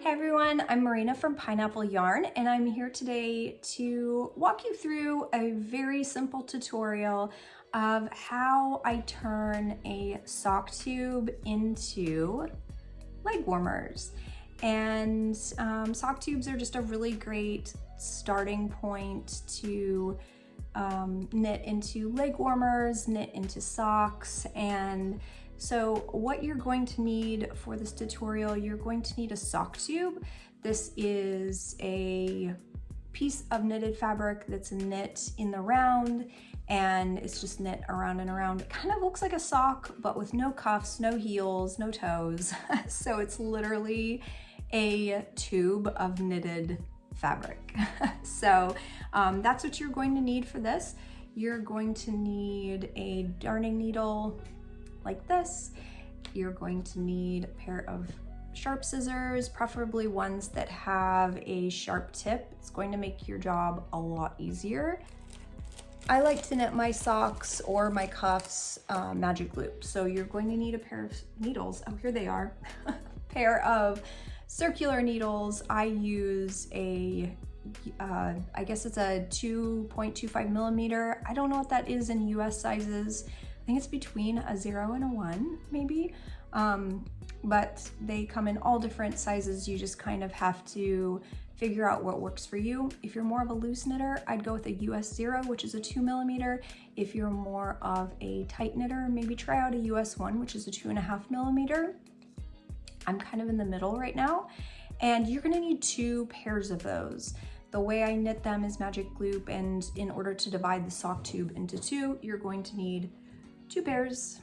Hey everyone, I'm Marina from Pineapple Yarn, and I'm here today to walk you through a very simple tutorial of how I turn a sock tube into leg warmers. And sock tubes are just a really great starting point to knit into leg warmers, knit into socks. And so what you're going to need for this tutorial, you're going to need a sock tube. This is a piece of knitted fabric that's knit in the round, and it's just knit around and around. It kind of looks like a sock, but with no cuffs, no heels, no toes. So it's literally a tube of knitted fabric. So that's what you're going to need for this. You're going to need a darning needle like this. You're going to need a pair of sharp scissors, preferably ones that have a sharp tip. It's going to make your job a lot easier. I like to knit my socks or my cuffs magic loop. So you're going to need a pair of needles. Oh, here they are. A pair of circular needles. I use a I guess it's a 2.25 millimeter. I don't know what that is in US sizes. I think it's between a 0 and a 1, maybe. But they come in all different sizes. You just kind of have to figure out what works for you. If you're more of a loose knitter, I'd go with a US 0, which is a 2 millimeter. If you're more of a tight knitter, maybe try out a US 1, which is a 2.5 millimeter. I'm kind of in the middle right now. And you're gonna need 2 pairs of those. The way I knit them is magic loop, and in order to divide the sock tube into 2, you're going to need 2 pairs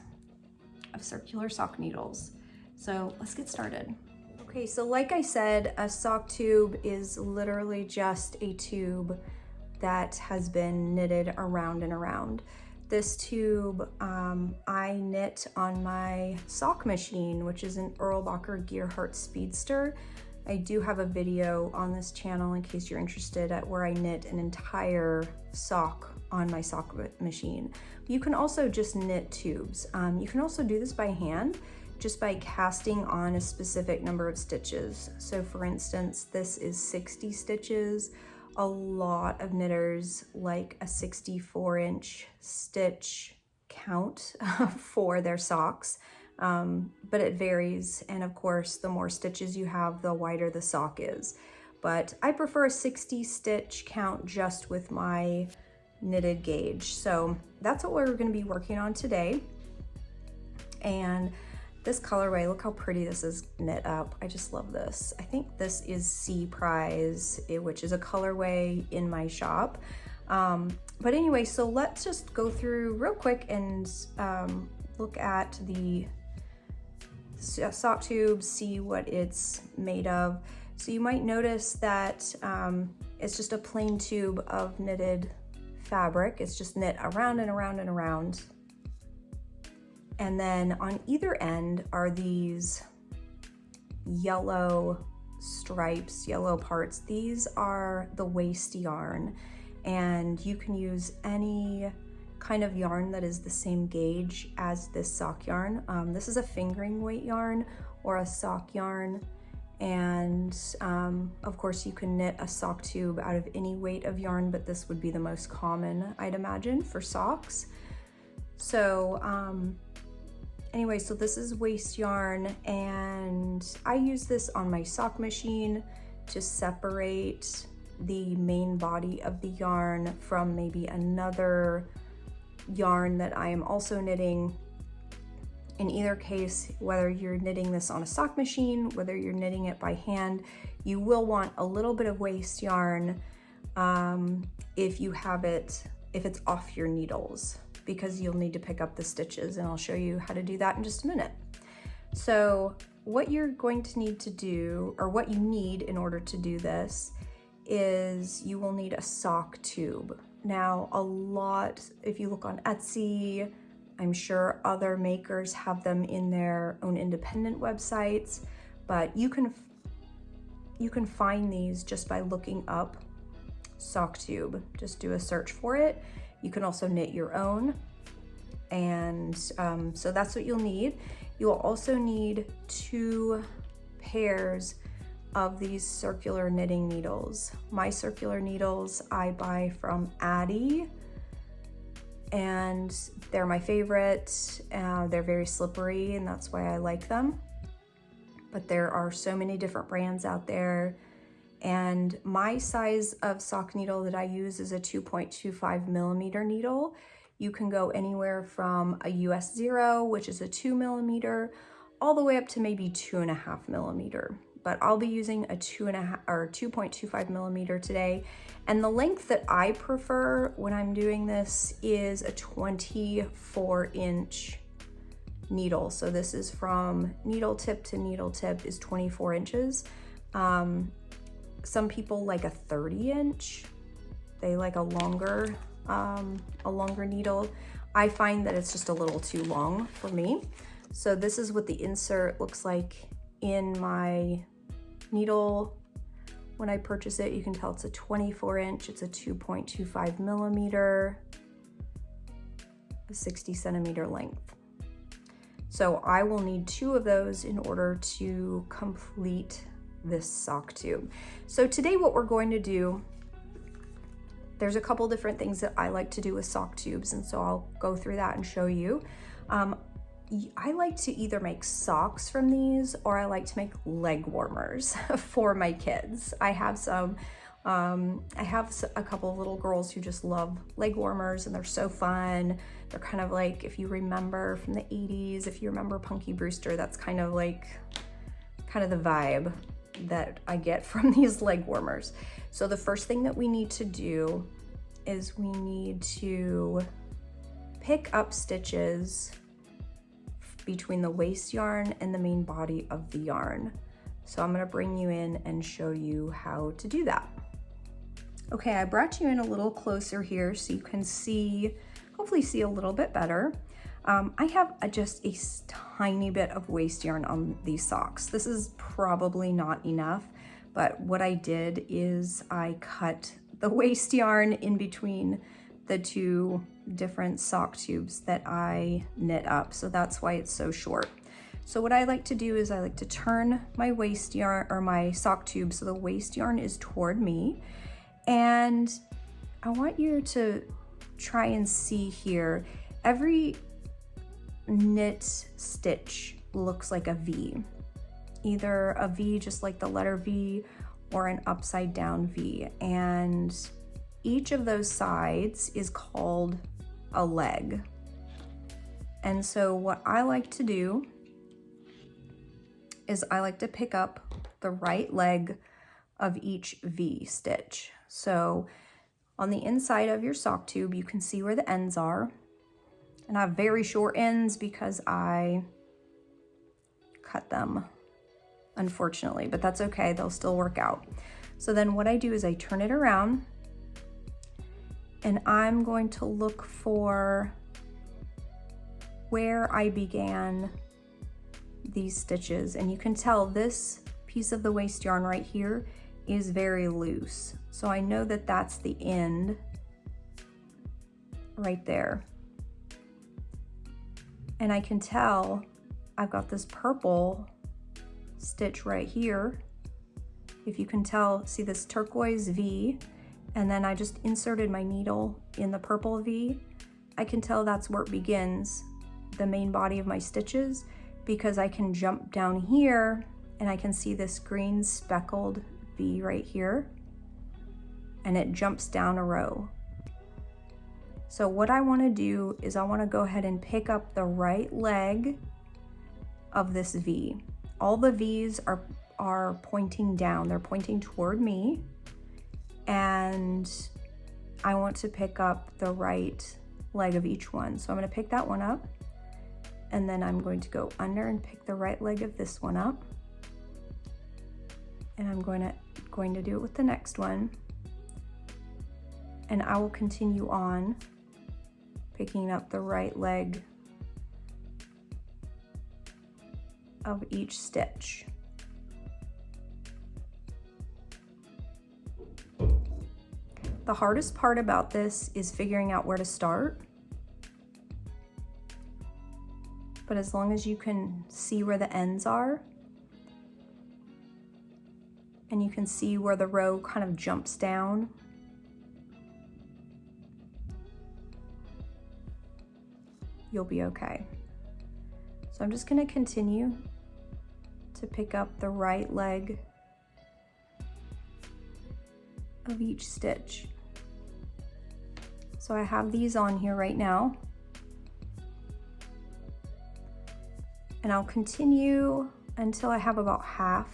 of circular sock needles. So let's get started. Okay, so like I said, a sock tube is literally just a tube that has been knitted around and around. This tube I knit on my sock machine, which is an Erlbacher Gearhart Speedster. I do have a video on this channel in case you're interested at where I knit an entire sock on my sock machine. You can also just knit tubes. You can also do this by hand, just by casting on a specific number of stitches. So for instance, this is 60 stitches. A lot of knitters like a 64-inch stitch count for their socks, but it varies. And of course, the more stitches you have, the wider the sock is. But I prefer a 60 stitch count just with my knitted gauge. So that's what we're going to be working on today. And this colorway, look how pretty this is knit up. I just love this. I think this is Sea Prize, which is a colorway in my shop. But anyway, so let's just go through real quick and look at the sock tube, see what it's made of. So you might notice that it's just a plain tube of knitted fabric. It's just knit around and around and around. And then on either end are these yellow stripes, yellow parts. These are the waste yarn, and you can use any kind of yarn that is the same gauge as this sock yarn. This is a fingering weight yarn or a sock yarn. And of course you can knit a sock tube out of any weight of yarn, but this would be the most common, I'd imagine, for socks. So anyway, so this is waste yarn, and I use this on my sock machine to separate the main body of the yarn from maybe another yarn that I am also knitting. In either case, whether you're knitting this on a sock machine, whether you're knitting it by hand, you will want a little bit of waste yarn if it's off your needles, because you'll need to pick up the stitches, and I'll show you how to do that in just a minute. So what you're going to need to do, or what you need in order to do this, is you will need a sock tube. Now, if you look on Etsy, I'm sure other makers have them in their own independent websites, but you can find these just by looking up sock tube. Just do a search for it. You can also knit your own, and so that's what you'll need. You'll also need 2 pairs of these circular knitting needles. My circular needles I buy from Addi, and they're my favorite. They're very slippery, and that's why I like them. But there are so many different brands out there, and my size of sock needle that I use is a 2.25 millimeter needle. You can go anywhere from a US 0, which is a 2 millimeter, all the way up to maybe 2.5 millimeter. But I'll be using a 2.25 millimeter today. And the length that I prefer when I'm doing this is a 24-inch needle. So this is from needle tip to needle tip is 24 inches. Some people like a 30-inch. They like a longer needle. I find that it's just a little too long for me. So this is what the insert looks like in my needle. When I purchase it, you can tell it's a 24-inch, it's a 2.25 millimeter, a 60 centimeter length. So I will need 2 of those in order to complete this sock tube. So today what we're going to do, there's a couple different things that I like to do with sock tubes, and so I'll go through that and show you. I like to either make socks from these, or I like to make leg warmers for my kids. I have a couple of little girls who just love leg warmers, and they're so fun. They're kind of like, if you remember from the 80s, if you remember Punky Brewster, that's kind of the vibe that I get from these leg warmers. So the first thing that we need to do is we need to pick up stitches between the waist yarn and the main body of the yarn. So I'm going to bring you in and show you how to do that. Okay, I brought you in a little closer here so you can see, hopefully see a little bit better. I have just a tiny bit of waist yarn on these socks. This is probably not enough, but what I did is I cut the waist yarn in between the 2 different sock tubes that I knit up. So that's why it's so short. So what I like to do is I like to turn my waist yarn, or my sock tube, so the waist yarn is toward me. And I want you to try and see here, every knit stitch looks like a V. Either a V just like the letter V, or an upside down V. And each of those sides is called a leg. And so what I like to do is I like to pick up the right leg of each V stitch. So on the inside of your sock tube, you can see where the ends are. And I have very short ends because I cut them, unfortunately, but that's okay, they'll still work out. So then what I do is I turn it around, and I'm going to look for where I began these stitches. And you can tell this piece of the waist yarn right here is very loose. So I know that that's the end right there. And I can tell I've got this purple stitch right here. If you can tell, see this turquoise V, and then I just inserted my needle in the purple V. I can tell that's where it begins, the main body of my stitches, because I can jump down here and I can see this green speckled V right here, and it jumps down a row. So what I want to do is I want to go ahead and pick up the right leg of this V. All the V's are pointing down, they're pointing toward me, and I want to pick up the right leg of each one. So I'm going to pick that one up, and then I'm going to go under and pick the right leg of this one up, and I'm going to do it with the next one, and I will continue on picking up the right leg of each stitch. The hardest part about this is figuring out where to start. But as long as you can see where the ends are, and you can see where the row kind of jumps down. You'll be okay. So I'm just going to continue to pick up the right leg of each stitch. So I have these on here right now, and I'll continue until I have about half,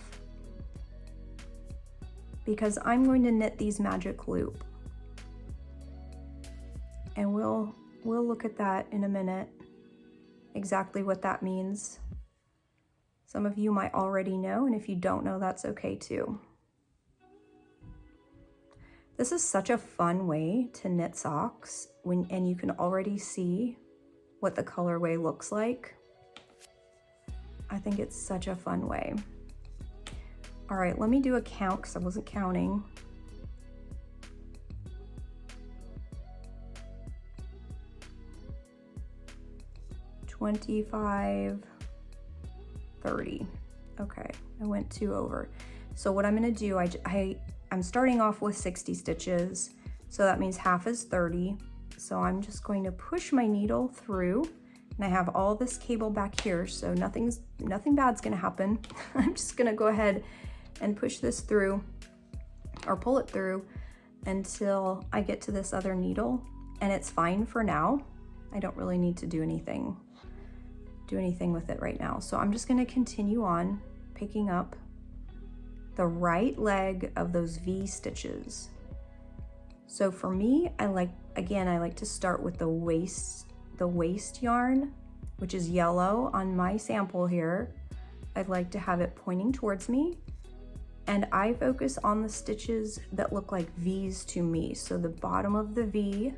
because I'm going to knit these magic loop, and we'll look at that in a minute, exactly what that means. Some of you might already know, and if you don't know, that's okay too. This is such a fun way to knit socks, and you can already see what the colorway looks like. I think it's such a fun way. All right, let me do a count because I wasn't counting. $25, $30. Okay, I went 2 over. So what I'm gonna do, I'm starting off with 60 stitches, so that means half is 30. So I'm just going to push my needle through, and I have all this cable back here, so nothing bad's gonna happen. I'm just gonna go ahead and push this through, or pull it through, until I get to this other needle, and it's fine for now. I don't really need to do anything with it right now. So I'm just going to continue on picking up the right leg of those V stitches. So for me, I like to start with the waist yarn, which is yellow on my sample here. I'd like to have it pointing towards me, and I focus on the stitches that look like V's to me. So the bottom of the V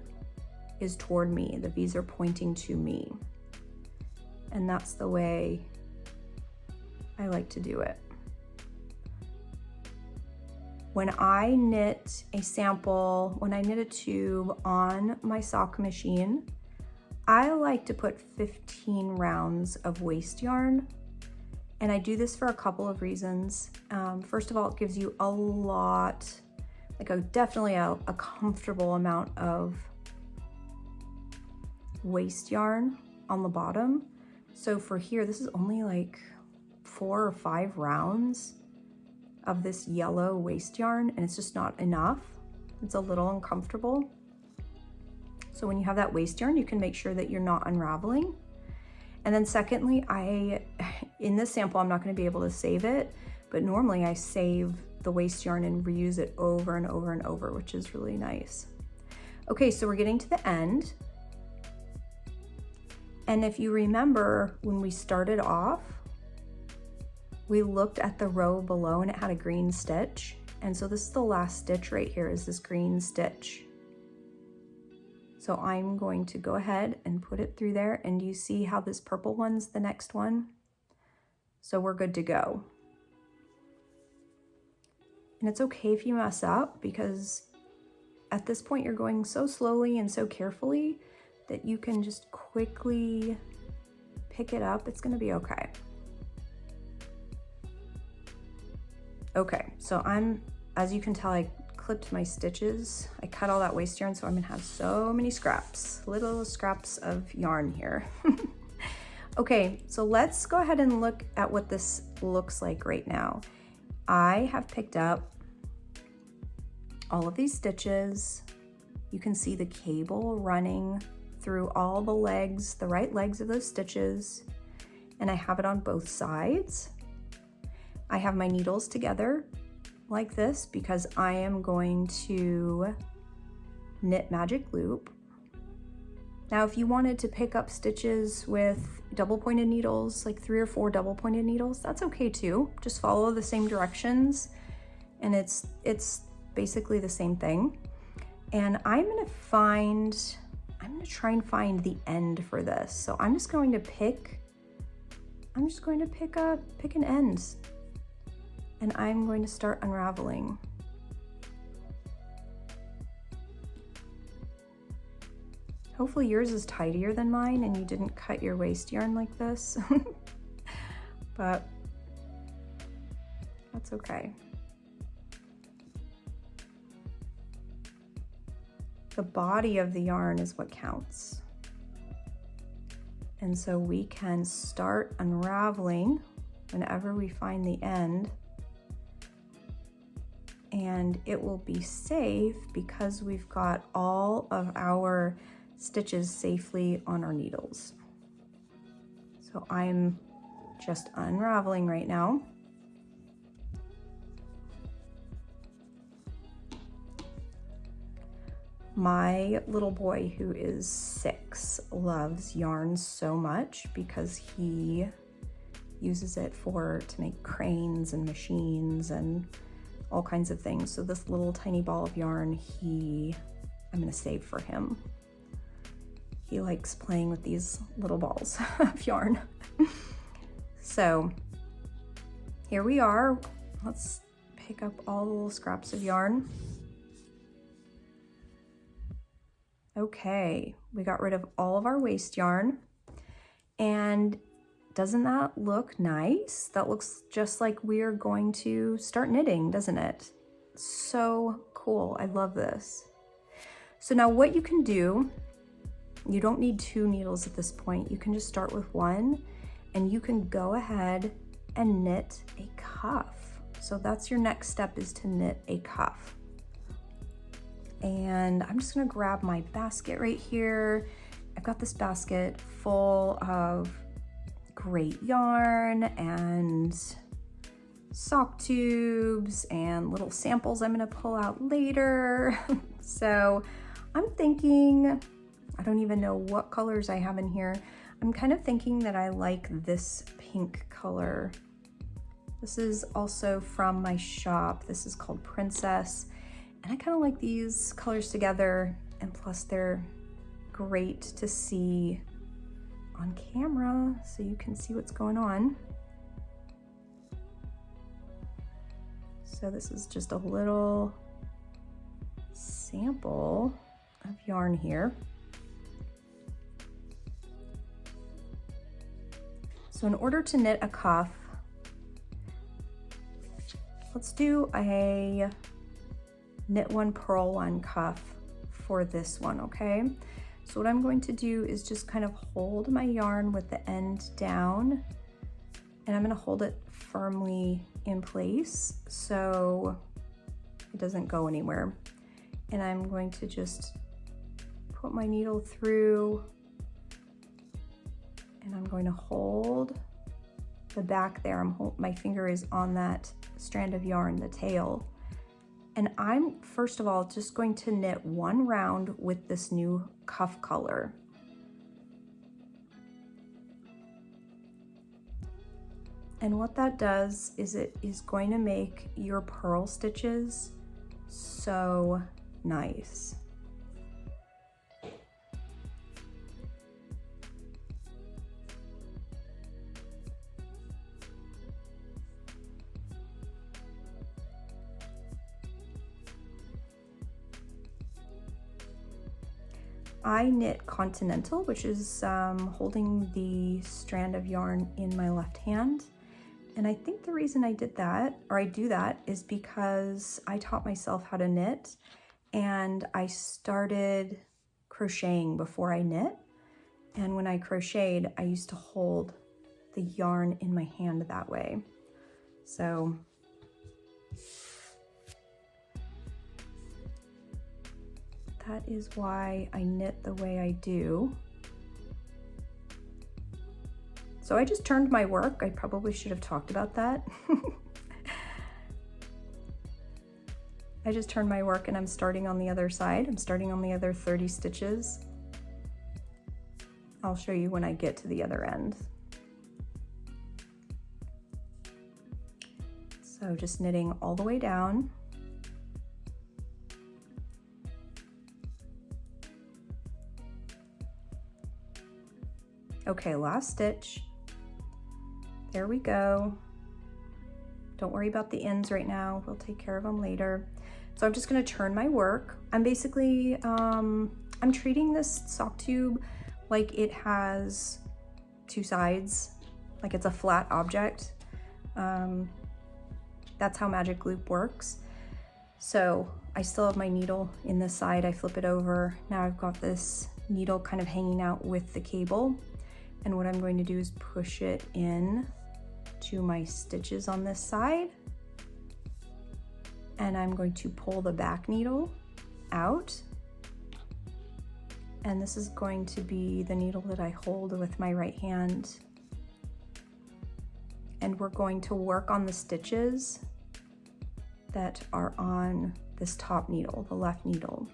is toward me. The V's are pointing to me. And that's the way I like to do it. When I knit a sample, when I knit a tube on my sock machine, I like to put 15 rounds of waist yarn. And I do this for a couple of reasons. First of all, it gives you a lot, definitely a comfortable amount of waist yarn on the bottom. So for here, this is only like 4 or 5 rounds of this yellow waist yarn, and it's just not enough. It's a little uncomfortable. So when you have that waist yarn, you can make sure that you're not unraveling. And then secondly, in this sample, I'm not going to be able to save it, but normally I save the waist yarn and reuse it over and over and over, which is really nice. Okay, so we're getting to the end. And if you remember, when we started off, we looked at the row below and it had a green stitch. And so this is the last stitch right here, is this green stitch. So I'm going to go ahead and put it through there, and you see how this purple one's the next one? So we're good to go. And it's okay if you mess up, because at this point you're going so slowly and so carefully that you can just quickly pick it up. It's gonna be okay. Okay, so as you can tell, I clipped my stitches. I cut all that waist yarn, so I'm gonna have so many scraps, little scraps of yarn here. Okay, so let's go ahead and look at what this looks like right now. I have picked up all of these stitches. You can see the cable running through all the legs, the right legs of those stitches, and I have it on both sides. I have my needles together like this because I am going to knit magic loop. Now, if you wanted to pick up stitches with double pointed needles, like 3 or 4 double pointed needles, that's okay too. Just follow the same directions, and it's basically the same thing. And I'm gonna try and find the end for this. So I'm just going to pick an end, and I'm going to start unraveling. Hopefully yours is tidier than mine and you didn't cut your waist yarn like this, but that's okay. the body of the yarn is what counts. And so we can start unraveling whenever we find the end, and it will be safe because we've got all of our stitches safely on our needles. So I'm just unraveling right now. My little boy, who is 6, loves yarn so much because he uses it to make cranes and machines and all kinds of things. So this little tiny ball of yarn, I'm gonna save for him. He likes playing with these little balls of yarn. So here we are. Let's pick up all the little scraps of yarn. Okay, we got rid of all of our waste yarn, and doesn't that look nice? That looks just like we're going to start knitting, doesn't it? So cool, I love this. So now what you can do, you don't need 2 needles at this point. You can just start with 1, and you can go ahead and knit a cuff. So that's your next step, is to knit a cuff. And I'm just gonna grab my basket right here. I've got this basket full of great yarn and sock tubes and little samples I'm gonna pull out later. So I'm thinking, I don't even know what colors I have in here. I'm kind of thinking that I like this pink color. This is also from my shop. This is called Princess. And I kind of like these colors together, and plus they're great to see on camera so you can see what's going on. So this is just a little sample of yarn here. So in order to knit a cuff, let's do a knit 1, purl 1 cuff for this one, okay? So what I'm going to do is just kind of hold my yarn with the end down, and I'm gonna hold it firmly in place so it doesn't go anywhere. And I'm going to just put my needle through, and I'm going to hold the back there. My finger is on that strand of yarn, the tail. And I'm, first of all, just going to knit 1 round with this new cuff color. And what that does is it is going to make your purl stitches so nice. I knit Continental, which is holding the strand of yarn in my left hand. And I think the reason I did that, or I do that, is because I taught myself how to knit, and I started crocheting before I knit. And when I crocheted, I used to hold the yarn in my hand that way. So that is why I knit the way I do. So I just turned my work. I probably should have talked about that. I just turned my work and I'm starting on the other side. I'm starting on the other 30 stitches. I'll show you when I get to the other end. So just knitting all the way down. Okay, last stitch. There we go. Don't worry about the ends right now. We'll take care of them later. So I'm just gonna turn my work. I'm basically, I'm treating this sock tube like it has 2 sides, like it's a flat object. That's how Magic Loop works. So I still have my needle in this side. I flip it over. Now I've got this needle kind of hanging out with the cable. And what I'm going to do is push it in to my stitches on this side. And I'm going to pull the back needle out. And this is going to be the needle that I hold with my right hand. And we're going to work on the stitches that are on this top needle, the left needle.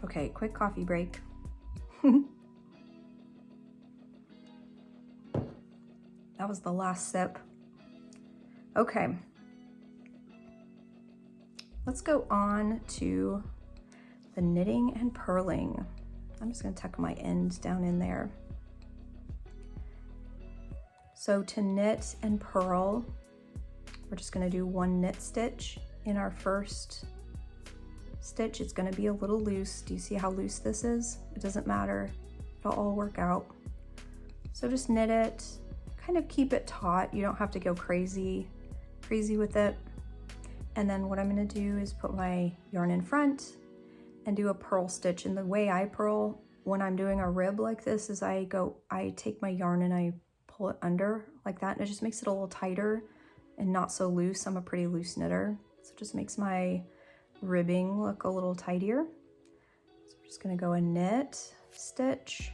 Okay, quick coffee break. That was the last sip. Okay. Let's go on to the knitting and purling. I'm just gonna tuck my end down in there. So to knit and purl, we're just gonna do one knit stitch in our first stitch. It's gonna be a little loose. Do you see how loose this is? It doesn't matter, it'll all work out. So just knit it, kind of keep it taut. You don't have to go crazy with it. And then what I'm gonna do is put my yarn in front and do a purl stitch. And the way I purl when I'm doing a rib like this is I take my yarn and I pull it under like that, and it just makes it a little tighter and not so loose. I'm a pretty loose knitter, so it just makes my ribbing look a little tighter. So I'm just gonna go a knit stitch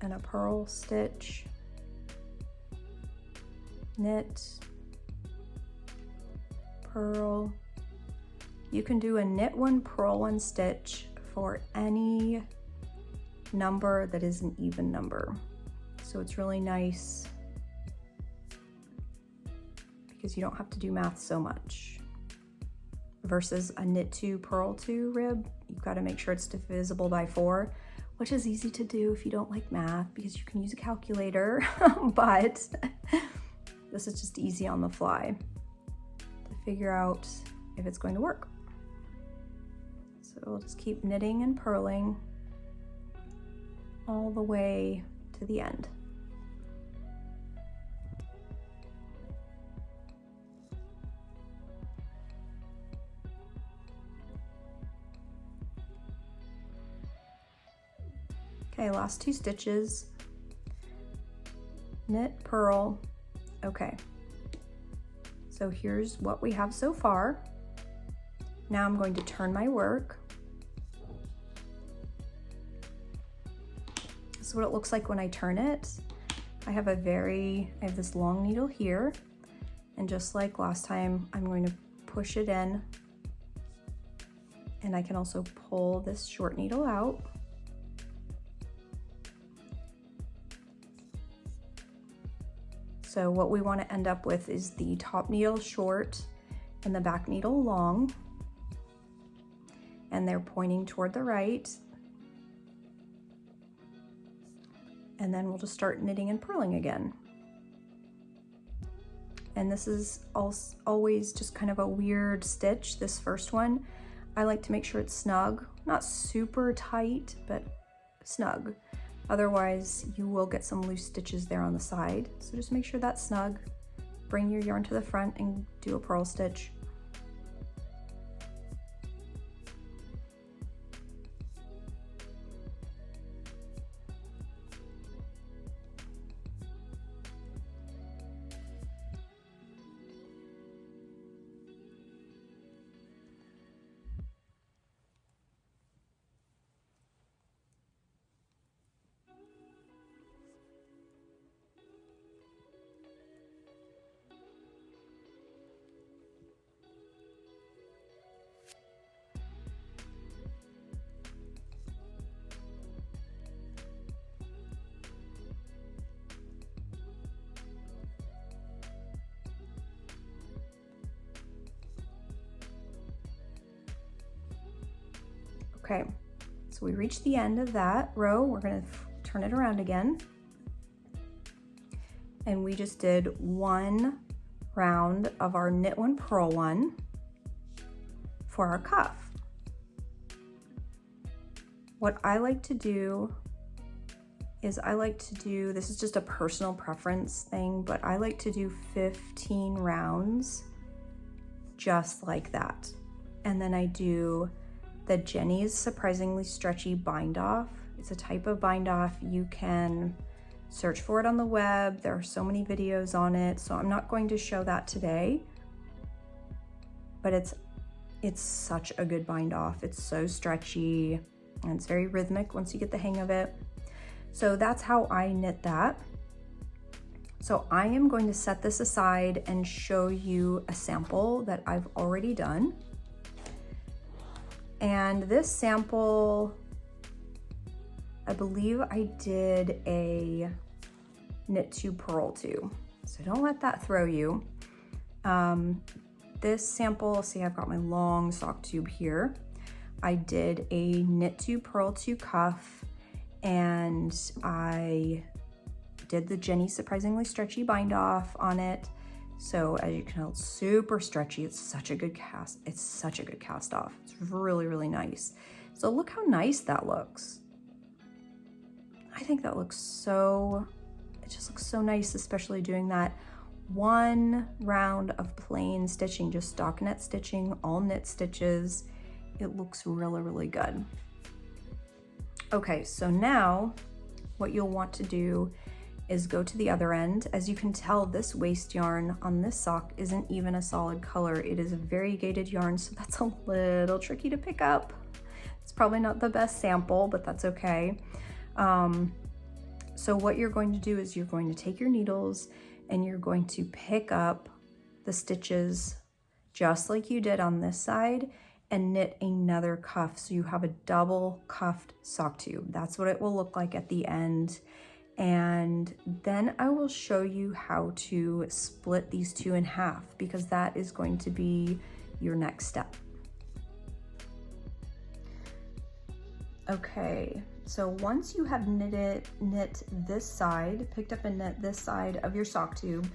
and a purl stitch, knit, purl. You can do a knit one, purl one stitch for any number that is an even number. So it's really nice because you don't have to do math so much. Versus a knit 2, purl 2 rib, you've got to make sure it's divisible by 4, which is easy to do if you don't like math because you can use a calculator, but this is just easy on the fly to figure out if it's going to work. So we'll just keep knitting and purling all the way to the end. Okay, last 2 stitches, knit, purl. Okay, so here's what we have so far. Now I'm going to turn my work. This is what it looks like when I turn it. I have this long needle here, and just like last time, I'm going to push it in, and I can also pull this short needle out. So what we want to end up with is the top needle short and the back needle long, and they're pointing toward the right. And then we'll just start knitting and purling again. And this is always just kind of a weird stitch, this first one. I like to make sure it's snug, not super tight, but snug. Otherwise, you will get some loose stitches there on the side. So just make sure that's snug. Bring your yarn to the front and do a purl stitch. Okay, so we reached the end of that row. We're gonna turn it around again. And we just did 1 round of our knit 1, purl 1 for our cuff. What I like to do is I like to do, this is just a personal preference thing, but I like to do 15 rounds just like that. And then I do the Jenny's Surprisingly Stretchy Bind Off. It's a type of bind off. You can search for it on the web. There are so many videos on it, so I'm not going to show that today, but it's such a good bind off. It's so stretchy and it's very rhythmic once you get the hang of it. So that's how I knit that. So I am going to set this aside and show you a sample that I've already done. And this sample, I believe I did a knit to purl to, so don't let that throw you. This sample, see, I've got my long sock tube here. I did a knit to purl to cuff, and I did the Jenny Surprisingly Stretchy Bind Off on it. So as you can tell, it's super stretchy. It's such a good cast. It's such a good cast off. It's really, really nice. So look how nice that looks. I think that looks so, it just looks so nice, especially doing that one round of plain stitching, just stockinette stitching, all knit stitches. It looks really, really good. Okay, so now what you'll want to do is go to the other end. As you can tell, this waste yarn on this sock isn't even a solid color. It is a variegated yarn, so that's a little tricky to pick up. It's probably not the best sample, but that's okay. So what you're going to do is you're going to take your needles and you're going to pick up the stitches just like you did on this side and knit another cuff. So you have a double cuffed sock tube. That's what it will look like at the end. And then I will show you how to split these two in half, because that is going to be your next step. Okay, so once you have knit this side, picked up and knit this side of your sock tube,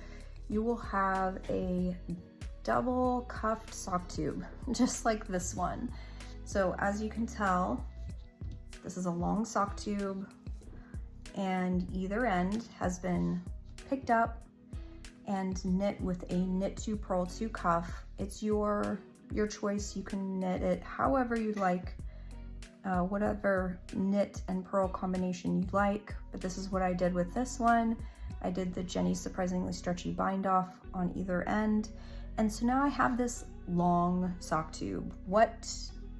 you will have a double cuffed sock tube, just like this one. So as you can tell, this is a long sock tube, and either end has been picked up and knit with a knit to purl to cuff. It's your choice. You can knit it however you'd like, whatever knit and purl combination you'd like, but this is what I did with this one. I did the Jenny Surprisingly Stretchy Bind Off on either end, and so now I have this long sock tube. What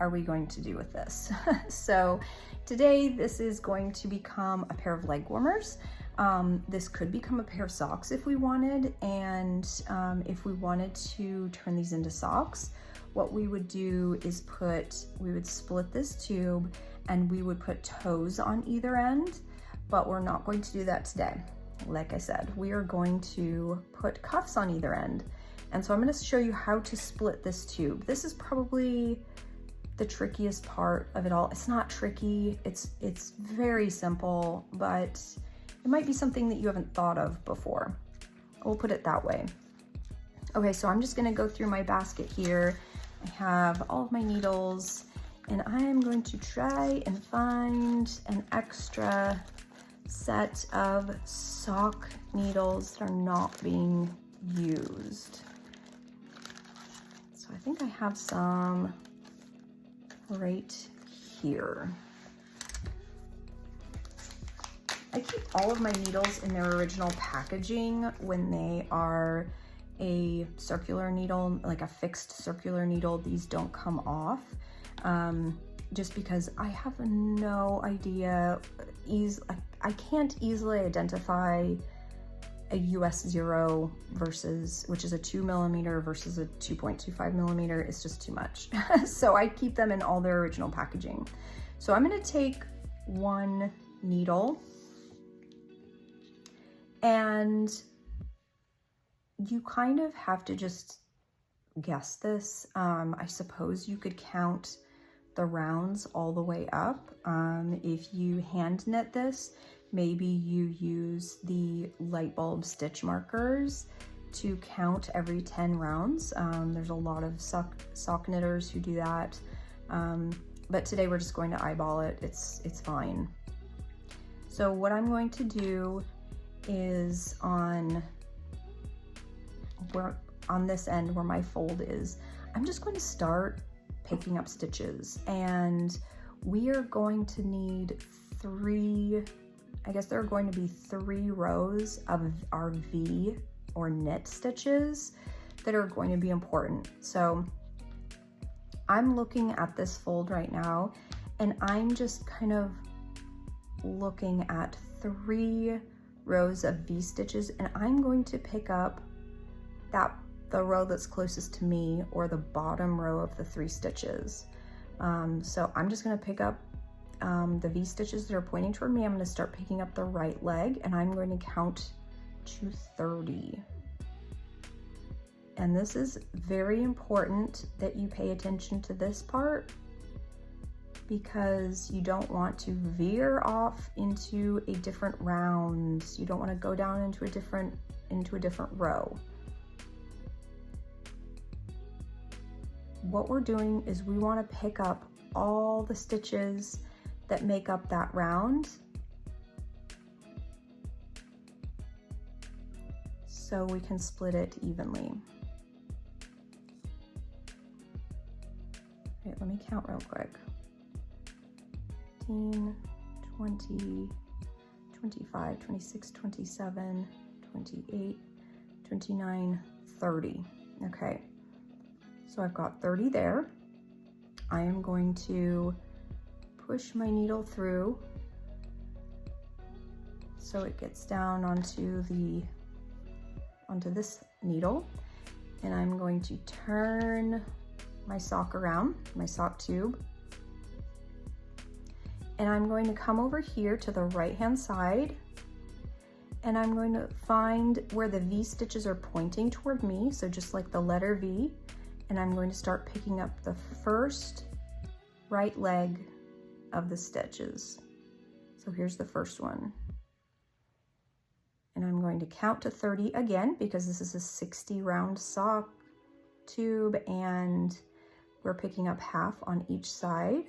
are we going to do with this? So today this is going to become a pair of leg warmers. This could become a pair of socks if we wanted, and if we wanted to turn these into socks, what we would do is we would split this tube and we would put toes on either end, but we're not going to do that today. Like I said, we are going to put cuffs on either end. And so I'm going to show you how to split this tube. This is probably the trickiest part of it all. It's not tricky, it's very simple, but it might be something that you haven't thought of before. We'll put it that way. Okay, so I'm just gonna go through my basket here. I have all of my needles, and I am going to try and find an extra set of sock needles that are not being used. So I think I have some right here. I keep all of my needles in their original packaging when they are a circular needle, like a fixed circular needle. These don't come off, just because I have no idea. I can't easily identify a US 0 versus, which is a 2mm versus a 2.25mm. It's just too much. So I keep them in all their original packaging. So I'm gonna take one needle, and you kind of have to just guess this. I suppose you could count the rounds all the way up. If you hand knit this, maybe you use the light bulb stitch markers to count every 10 rounds. There's a lot of sock knitters who do that. But today we're just going to eyeball it. It's fine. So what I'm going to do is on this end where my fold is, I'm just going to start picking up stitches, and we are going to need I guess there are going to be 3 rows of our V or knit stitches that are going to be important. So I'm looking at this fold right now, and I'm just kind of looking at 3 rows of V stitches, and I'm going to pick up the row that's closest to me, or the bottom row of the 3 stitches. So I'm just going to pick up the V stitches that are pointing toward me. I'm going to start picking up the right leg, and I'm going to count to 30. And this is very important that you pay attention to this part, because you don't want to veer off into a different round. You don't want to go down into a different row. What we're doing is we want to pick up all the stitches that make up that round, so we can split it evenly. All right, let me count real quick. 15, 20, 25, 26, 27, 28, 29, 30. Okay, so I've got 30 there. I am going to push my needle through so it gets down onto this needle, and I'm going to turn my sock around, my sock tube, and I'm going to come over here to the right hand side, and I'm going to find where the V stitches are pointing toward me, so just like the letter V, and I'm going to start picking up the first right leg of the stitches. So here's the first one, and I'm going to count to 30 again, because this is a 60 round sock tube, and we're picking up half on each side.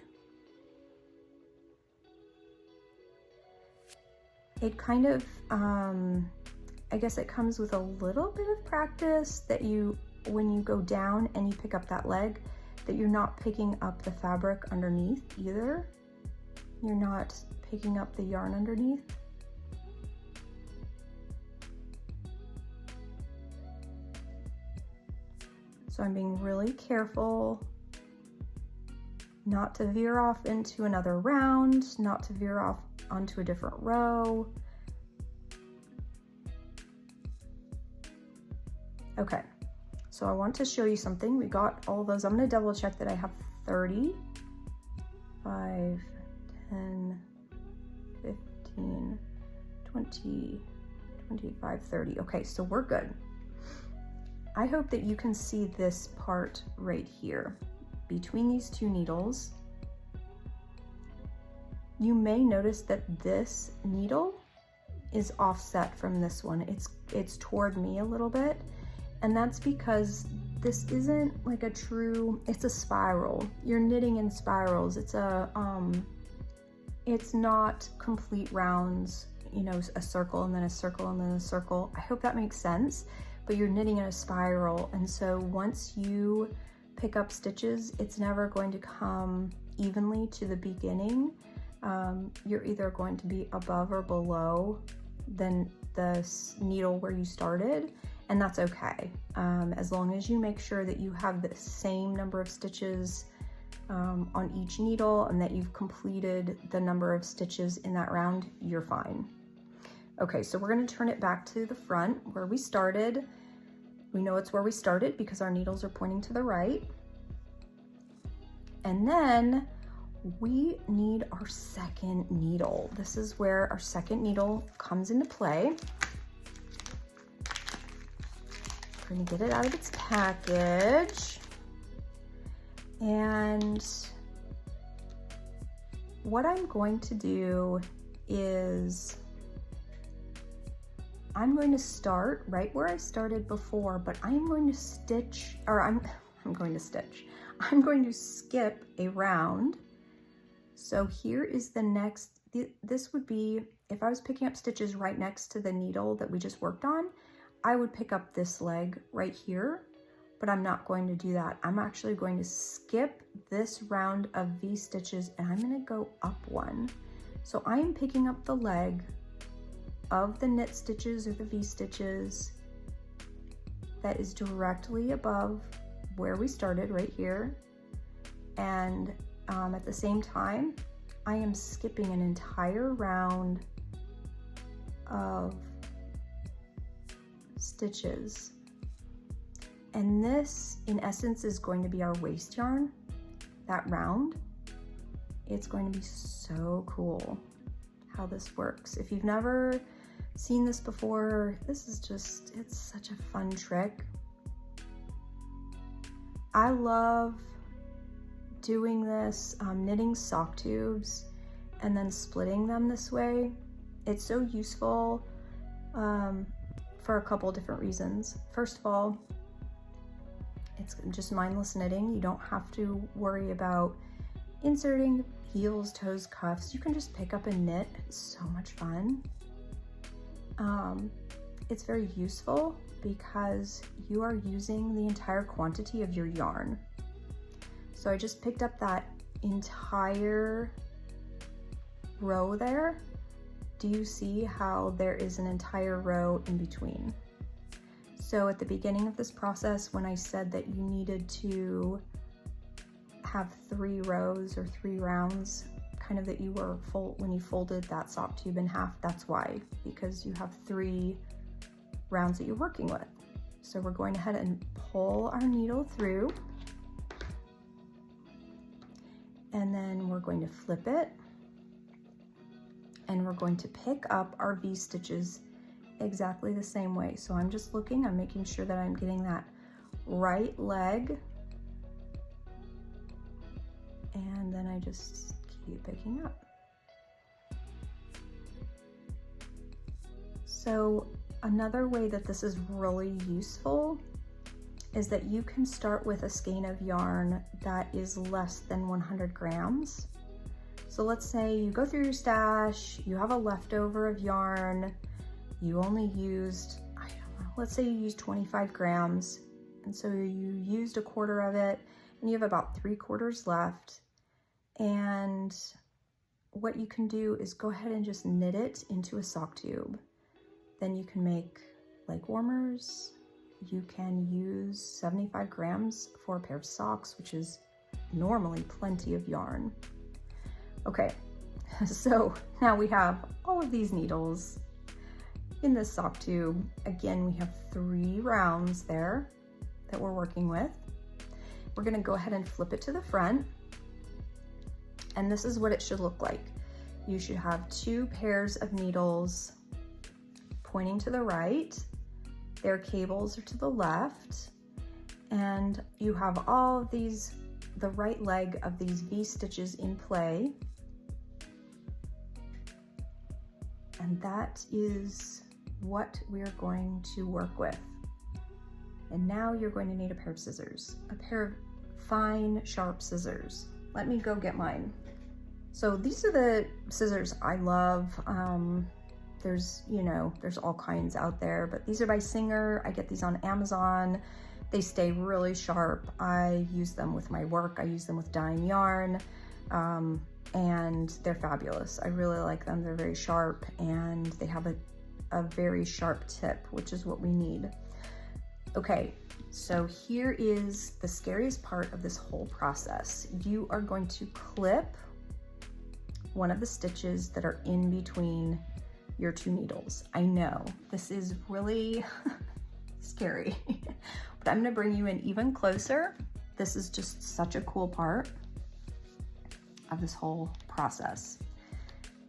It kind of, I guess it comes with a little bit of practice that when you go down and you pick up that leg, that you're not picking up the fabric underneath either. You're not picking up the yarn underneath. So I'm being really careful not to veer off into another round, not to veer off onto a different row. Okay, so I want to show you something. We got all those. I'm going to double check that I have 30, 5, 10, 15, 20, 25, 30. Okay, so we're good. I hope that you can see this part right here between these 2 needles. You may notice that this needle is offset from this one. It's toward me a little bit, and that's because this isn't like a true, it's a spiral. You're knitting in spirals. It's not complete rounds, you know, a circle and then a circle and then a circle. I hope that makes sense, but you're knitting in a spiral, and so once you pick up stitches, it's never going to come evenly to the beginning. You're either going to be above or below than the needle where you started, and that's okay. As long as you make sure that you have the same number of stitches on each needle, and that you've completed the number of stitches in that round, you're fine. Okay, so we're going to turn it back to the front where we started. We know it's where we started because our needles are pointing to the right. And then we need our second needle. This is where our second needle comes into play. We're going to get it out of its package. And what I'm going to do is I'm going to start right where I started before, but I'm going to stitch, or I'm going to skip a round. So here is the next, this would be if I was picking up stitches right next to the needle that we just worked on, I would pick up this leg right here, but I'm not going to do that. I'm actually going to skip this round of V stitches and I'm gonna go up one. So I am picking up the leg of the knit stitches or the V stitches that is directly above where we started right here. And at the same time, I am skipping an entire round of stitches. And this, in essence, is going to be our waste yarn, that round. It's going to be so cool how this works. If you've never seen this before, this is just, it's such a fun trick. I love doing this, knitting sock tubes and then splitting them this way. It's so useful for a couple different reasons. First of all, it's just mindless knitting. You don't have to worry about inserting heels, toes, cuffs. You can just pick up and knit. It's so much fun. It's very useful because you are using the entire quantity of your yarn. So I just picked up that entire row there. Do you see how there is an entire row in between? So at the beginning of this process, when I said that you needed to have 3 rows or 3 rounds, kind of that you were when you folded that sock tube in half, that's why, because you have 3 rounds that you're working with. So we're going ahead and pull our needle through, and then we're going to flip it, and we're going to pick up our V stitches exactly the same way. So I'm just looking, I'm making sure that I'm getting that right leg, and then I just keep picking up. So another way that this is really useful is that you can start with a skein of yarn that is less than 100 grams. So let's say you go through your stash, you have a leftover of yarn, you only used, I don't know, let's say you used 25 grams, and so you used a quarter of it, and you have about 3/4 left. And what you can do is go ahead and just knit it into a sock tube. Then you can make Legwarmers. You can use 75 grams for a pair of socks, which is normally plenty of yarn. Okay, so now we have all of these needles in this sock tube. Again, we have 3 rounds there that we're working with. We're gonna go ahead and flip it to the front. And this is what it should look like. You should have 2 pairs of needles pointing to the right. Their cables are to the left. And you have all of these, the right leg of these V stitches in play. And that is what we're going to work with. And now you're going to need a pair of scissors, a pair of fine, sharp scissors. Let me go get mine. So these are the scissors I love. There's, you know, there's all kinds out there, but these are by Singer. I get these on Amazon. They stay really sharp. I use them with my work. I use them with dyeing yarn. And they're fabulous. I really like them. They're very sharp and they have a very sharp tip, which is what we need. Okay, so here is the scariest part of this whole process. You are going to clip one of the stitches that are in between your 2 needles. I know this is really scary, but I'm gonna bring you in even closer. This is just such a cool part of this whole process.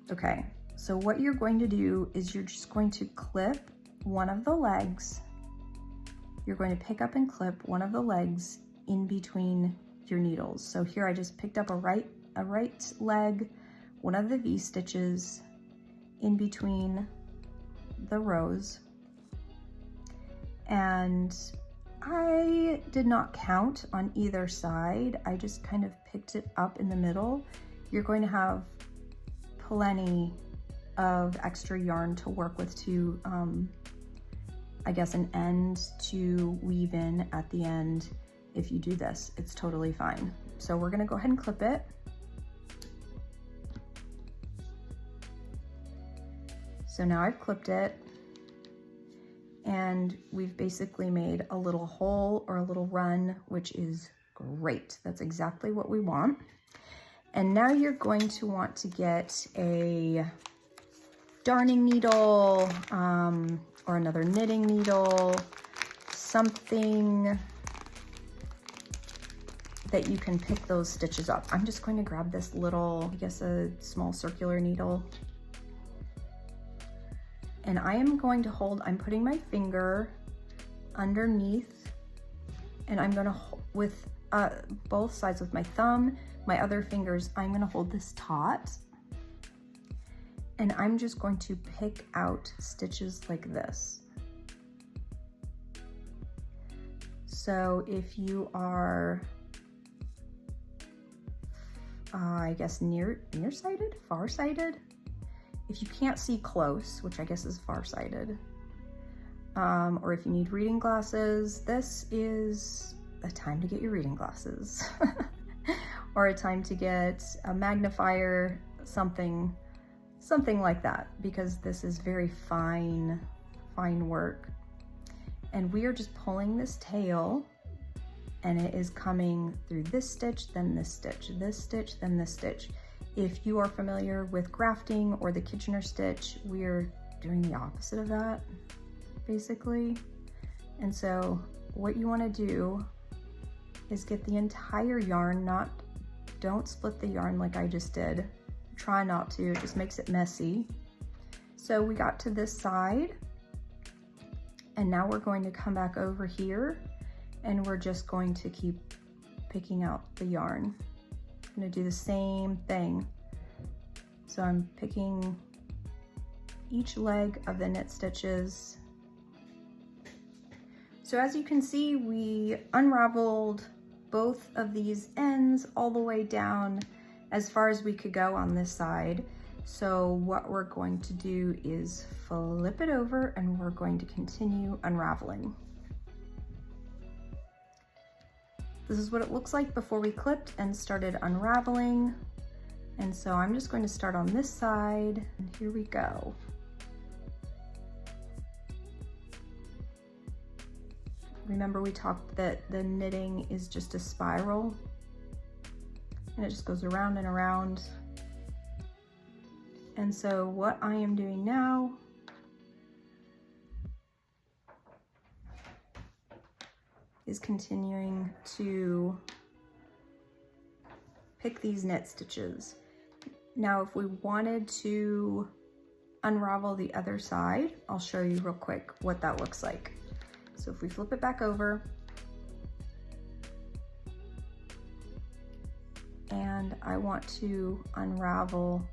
Okay, so what you're going to do is you're just going to clip one of the legs. You're going to pick up and clip one of the legs in between your needles. So here I just picked up a right leg, one of the V stitches in between the rows. And I did not count on either side. I just kind of picked it up in the middle. You're going to have plenty of extra yarn to work with to, I guess, an end to weave in at the end. If you do this, it's totally fine. So we're gonna go ahead and clip it. So now I've clipped it, and we've basically made a little hole or a little run, which is great. That's exactly what we want. And now you're going to want to get a darning needle or another knitting needle, something that you can pick those stitches up. I'm just going to grab this little, I guess a small circular needle. And I am going to hold, I'm putting my finger underneath, and I'm gonna, with both sides with my thumb, my other fingers, I'm gonna hold this taut. And I'm just going to pick out stitches like this. So if you are, I guess nearsighted, farsighted. If you can't see close, which I guess is farsighted, or if you need reading glasses, this is a time to get your reading glasses, or a time to get a magnifier, something like that, because this is very fine work. And we are just pulling this tail, and it is coming through this stitch, then this stitch, this stitch, then this stitch. If you are familiar with grafting or the Kitchener stitch, we're doing the opposite of that, basically. And so what you want to do is get the entire yarn, don't split the yarn like I just did. Try not to, it just makes it messy. So we got to this side, and now we're going to come back over here, and we're just going to keep picking out the yarn. I'm gonna do the same thing. So I'm picking each leg of the knit stitches. So as you can see, we unraveled both of these ends all the way down as far as we could go on this side. So what we're going to do is flip it over, and we're going to continue unraveling. This is what it looks like before we clipped and started unraveling. And so I'm just going to start on this side, and here we go. Remember, we talked that the knitting is just a spiral, and it just goes around and around. And so what I am doing now is continuing to pick these knit stitches. Now, if we wanted to unravel the other side, I'll show you real quick what that looks like. So if we flip it back over, and I want to unravel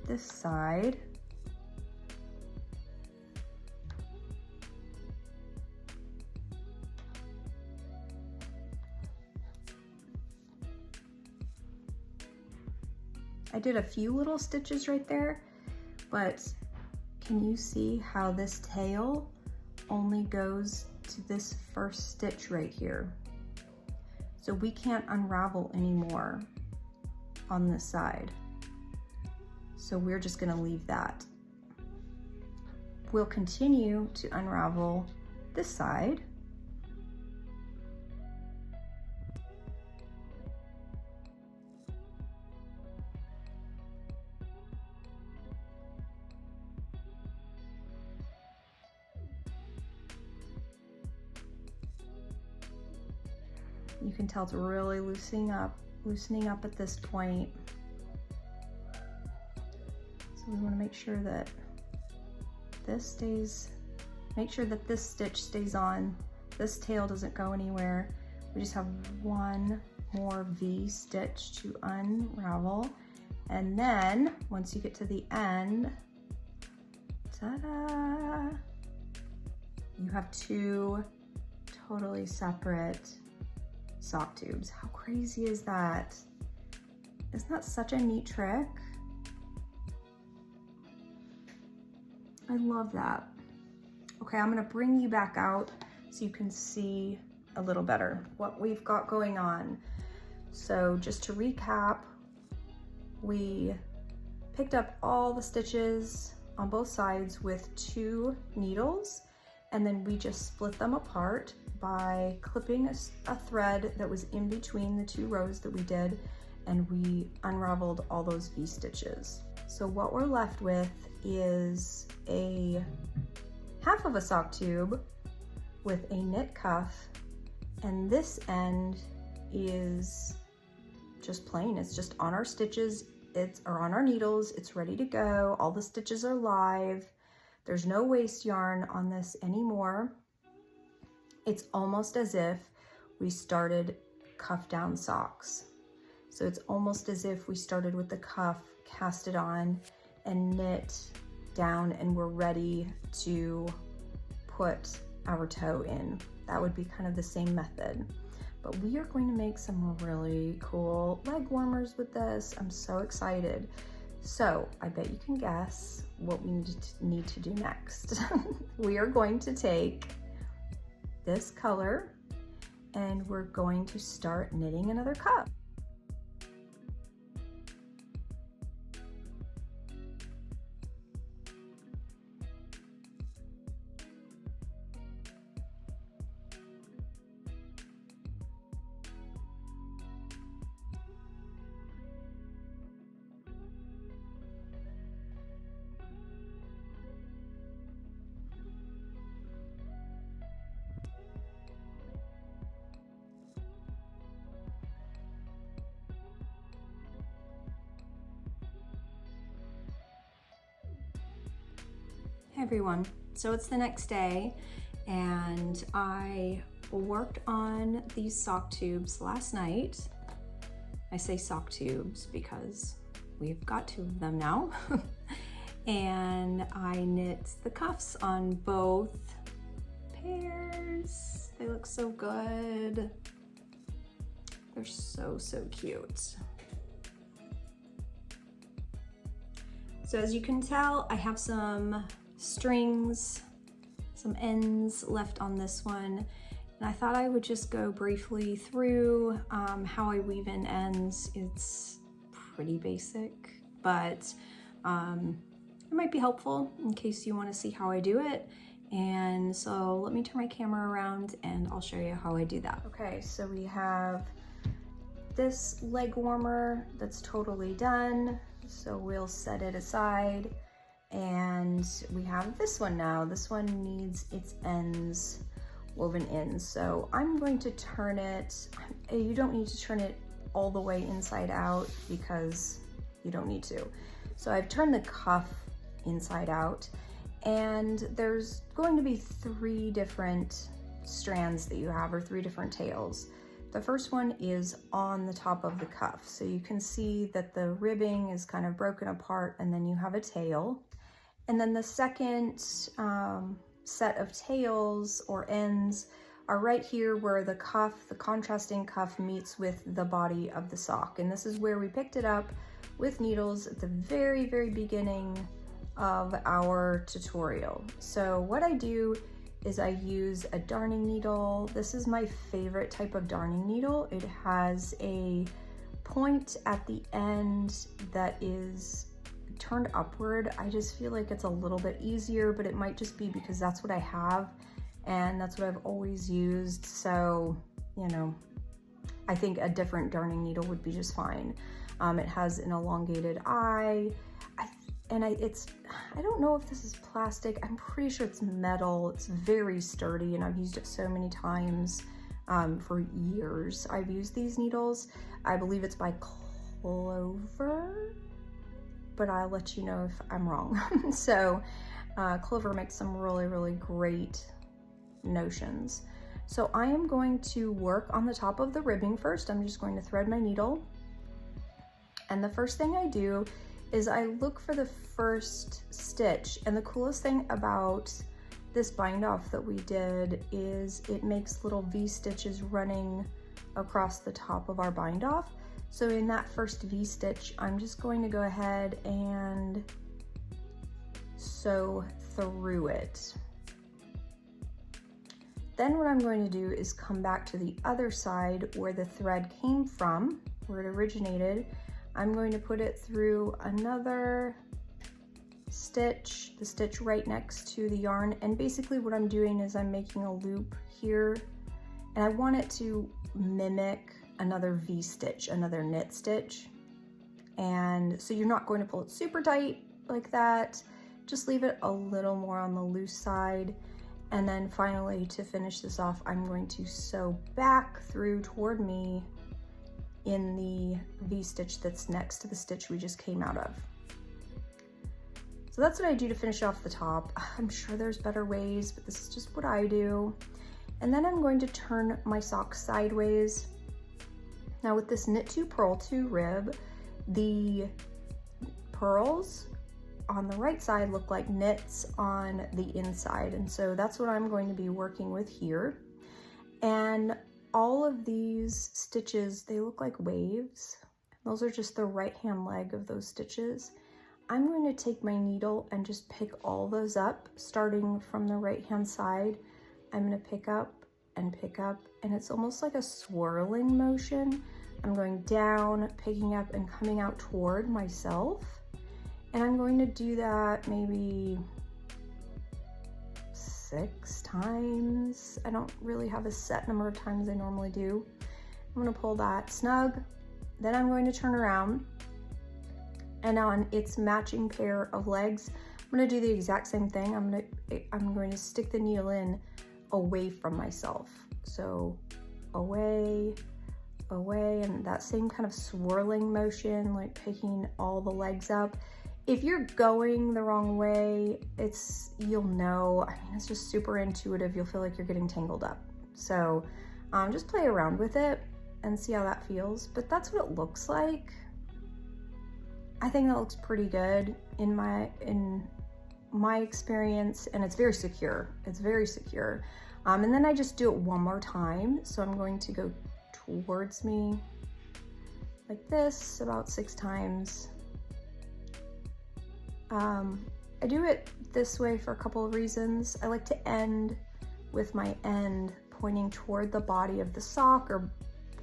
this side, I did a few little stitches right there, but can you see how this tail only goes to this first stitch right here? So we can't unravel anymore on this side. So we're just gonna leave that. We'll continue to unravel this side. You can tell it's really loosening up at this point. So we want to make sure that this stays, make sure that this stitch stays on, this tail doesn't go anywhere. We just have one more V stitch to unravel. And then once you get to the end, ta-da, you have two totally separate sock tubes. How crazy is that? Isn't that such a neat trick? I love that. Okay, I'm gonna bring you back out so you can see a little better what we've got going on. So just to recap, we picked up all the stitches on both sides with 2 needles, and then we just split them apart by clipping a thread that was in between the 2 rows that we did, and we unraveled all those V-stitches. So what we're left with is a half of a sock tube with a knit cuff, and this end is just plain. It's just on our stitches, or on our needles. It's ready to go. All the stitches are live. There's no waste yarn on this anymore. It's almost as if we started cuff down socks. So it's almost as if we started with the cuff, cast it on, and knit down, and we're ready to put our toe in. That would be kind of the same method. But we are going to make some really cool leg warmers with this. I'm so excited. So I bet you can guess what we need to do next. We are going to take this color and we're going to start knitting another cup. Hey everyone, so it's the next day and I worked on these sock tubes last night. I say sock tubes because we've got 2 of them now. And I knit the cuffs on both pairs. They look so good. They're so cute. So as you can tell, I have some strings, some ends left on this one, and I thought I would just go briefly through how I weave in ends. It's pretty basic, but it might be helpful in case you want to see how I do it. And so let me turn my camera around and I'll show you how I do that. Okay, so we have this leg warmer that's totally done, so we'll set it aside. And we have this one now. This one needs its ends woven in. So I'm going to turn it, you don't need to turn it all the way inside out because you don't need to. So I've turned the cuff inside out, and there's going to be 3 different strands that you have, or 3 different tails. The first one is on the top of the cuff. So you can see that the ribbing is kind of broken apart, and then you have a tail. And then the second set of tails or ends are right here where the cuff, the contrasting cuff, meets with the body of the sock. And this is where we picked it up with needles at the very beginning of our tutorial. So what I do is I use a darning needle. This is my favorite type of darning needle. It has a point at the end that is turned upward. I just feel like it's a little bit easier, but it might just be because that's what I have and that's what I've always used. So, you know, I think a different darning needle would be just fine. It has an elongated eye. I don't know if this is plastic. I'm pretty sure it's metal. It's very sturdy and I've used it so many times for years. I've used these needles. I believe it's by Clover, but I'll let you know if I'm wrong. So Clover makes some really great notions. So I am going to work on the top of the ribbing first. I'm just going to thread my needle. And the first thing I do is I look for the first stitch. And the coolest thing about this bind off that we did is it makes little V stitches running across the top of our bind off. So in that first V stitch, I'm just going to go ahead and sew through it. Then what I'm going to do is come back to the other side where the thread came from, where it originated. I'm going to put it through another stitch, the stitch right next to the yarn. And basically what I'm doing is I'm making a loop here, and I want it to mimic another V-stitch, another knit stitch. And so you're not going to pull it super tight like that, just leave it a little more on the loose side. And then finally, to finish this off, I'm going to sew back through toward me in the V-stitch that's next to the stitch we just came out of. So that's what I do to finish off the top. I'm sure there's better ways, but this is just what I do. And then I'm going to turn my sock sideways. Now with this knit 2 purl 2 rib, the pearls on the right side look like knits on the inside. And so that's what I'm going to be working with here. And all of these stitches, they look like waves. Those are just the right hand leg of those stitches. I'm going to take my needle and just pick all those up, starting from the right hand side. I'm going to pick up, and it's almost like a swirling motion. I'm going down, picking up, and coming out toward myself. And I'm going to do that maybe 6 times. I don't really have a set number of times I normally do. I'm going to pull that snug. Then I'm going to turn around, and on its matching pair of legs, I'm going to do the exact same thing. I'm going to stick the needle in away from myself. So away, and that same kind of swirling motion, like picking all the legs up. If you're going the wrong way, you'll know. I mean, it's just super intuitive. You'll feel like you're getting tangled up. So just play around with it and see how that feels. But that's what it looks like. I think that looks pretty good in my experience, and it's very secure. It's very secure. And then I just do it one more time. So I'm going to go towards me like this about 6 times. I do it this way for a couple of reasons. I like to end with my end pointing toward the body of the sock or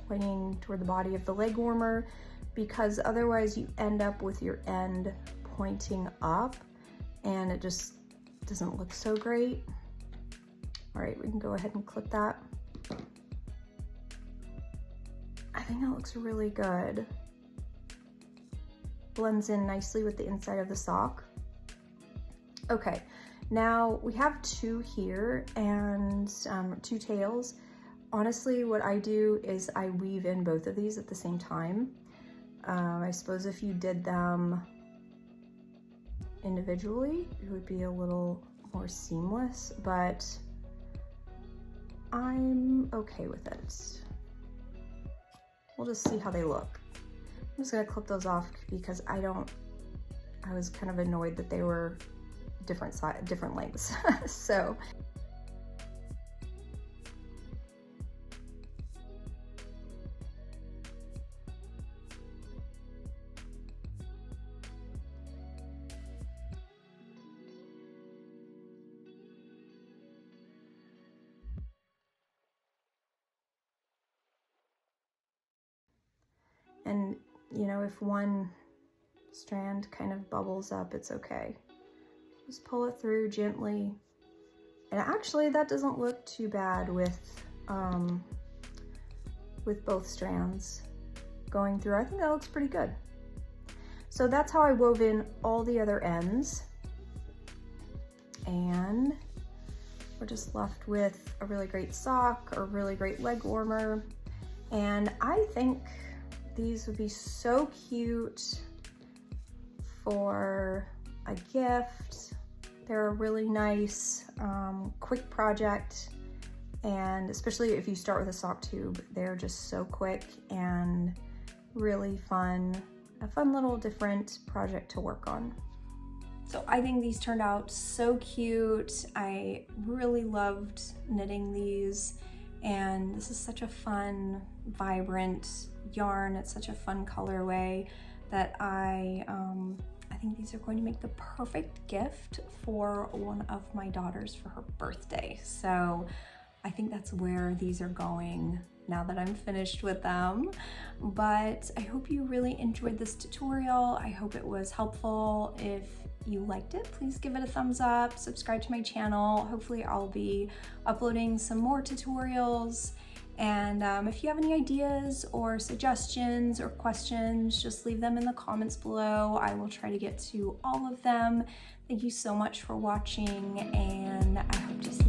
pointing toward the body of the leg warmer, because otherwise you end up with your end pointing up and it just doesn't look so great. All right, we can go ahead and clip that. I think that looks really good. Blends in nicely with the inside of the sock. Okay, now we have 2 here and 2 tails. Honestly, what I do is I weave in both of these at the same time. I suppose if you did them individually, it would be a little more seamless, but I'm okay with it. We'll just see how they look. I'm just gonna clip those off because I was kind of annoyed that they were different lengths. So. And you know, if one strand kind of bubbles up, it's okay. Just pull it through gently. And actually that doesn't look too bad with both strands going through. I think that looks pretty good. So that's how I wove in all the other ends. And we're just left with a really great sock or really great leg warmer. And I think these would be so cute for a gift. They're a really nice, quick project. And especially if you start with a sock tube, they're just so quick and really fun. A fun little different project to work on. So I think these turned out so cute. I really loved knitting these. And this is such a fun, vibrant yarn. It's such a fun colorway that I I think these are going to make the perfect gift for one of my daughters for her birthday. So I think that's where these are going now that I'm finished with them. But I hope you really enjoyed this tutorial. I hope it was helpful. If you liked it, please give it a thumbs up, subscribe to my channel. Hopefully I'll be uploading some more tutorials. And if you have any ideas or suggestions or questions, just leave them in the comments below. I will try to get to all of them. Thank you so much for watching, and I hope to see